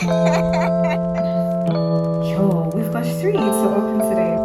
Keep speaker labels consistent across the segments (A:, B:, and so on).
A: Yo, we've got 3 to open today.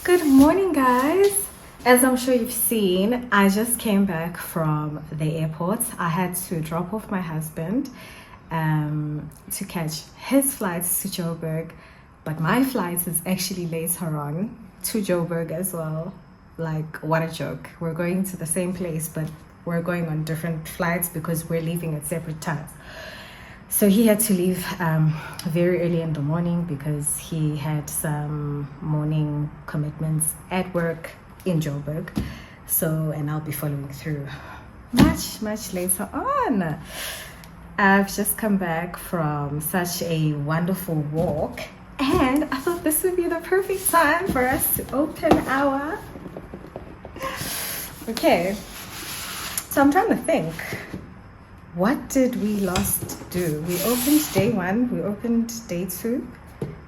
A: Good morning, guys. As I'm sure you've seen, I just came back from the airport. I had to drop off my husband to catch his flights to Joburg, but my flight is actually later on to Joburg as well. Like, what a joke. We're going to the same place, but we're going on different flights because we're leaving at separate times. So he had to leave very early in the morning because he had some morning commitments at work in Joburg. So, and I'll be following through much later on. I've just come back from such a wonderful walk, and I thought this would be the perfect time for us to open our... Okay, so I'm trying to think. What did we last do? We opened day 1, we opened day 2.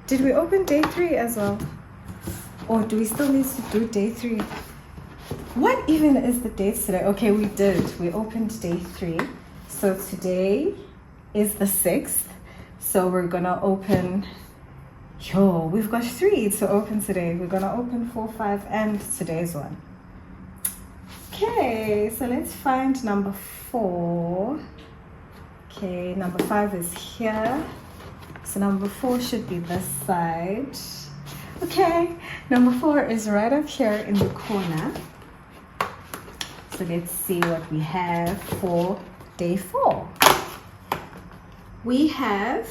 A: Did we open day 3 as well? Or do we still need to do day 3? What even is the date today? Okay, we did. We opened day 3. So today is the 6th. So we're gonna open... Yo, we've got 3 to open today. We're gonna open 4, 5, and today's one. Okay, so let's find number 4. Okay, number 5 is here. So number 4 should be this side. Okay, number 4 is right up here in the corner. So let's see what we have for day 4. We have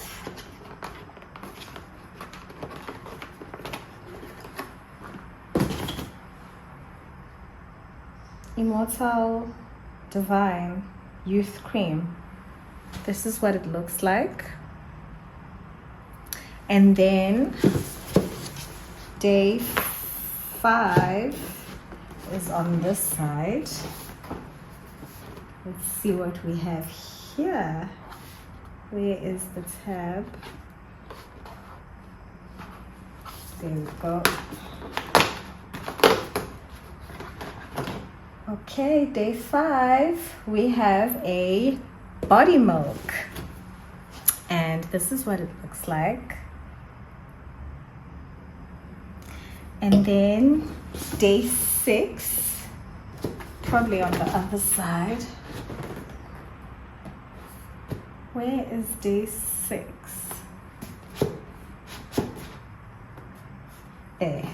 A: Immortal Divine Youth Cream. This is what it looks like. And then day 5 is on this side. Let's see what we have here. Where is the tab? There we go. Okay, day 5, we have a body milk. And this is what it looks like. And then day 6, probably on the other side. Where is day 6? There.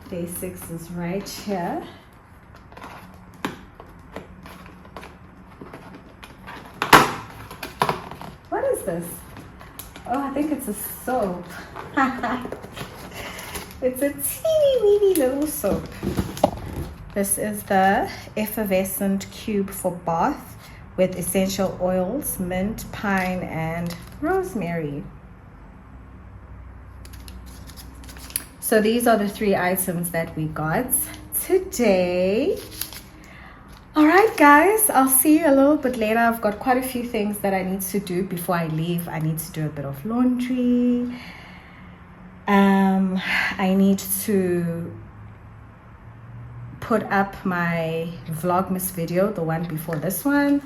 A: Day 6 is right here. What is this? Oh, I think it's a soap. It's a teeny weeny little soap. This is the effervescent cube for bath with essential oils, mint, pine, and rosemary. So these are the 3 items that we got today. All right, guys, I'll see you a little bit later. I've got quite a few things that I need to do before I leave. I need to do a bit of laundry. I need to put up my Vlogmas video, the one before this one.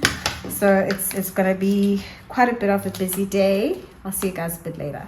A: So it's gonna be quite a bit of a busy day. I'll see you guys a bit later.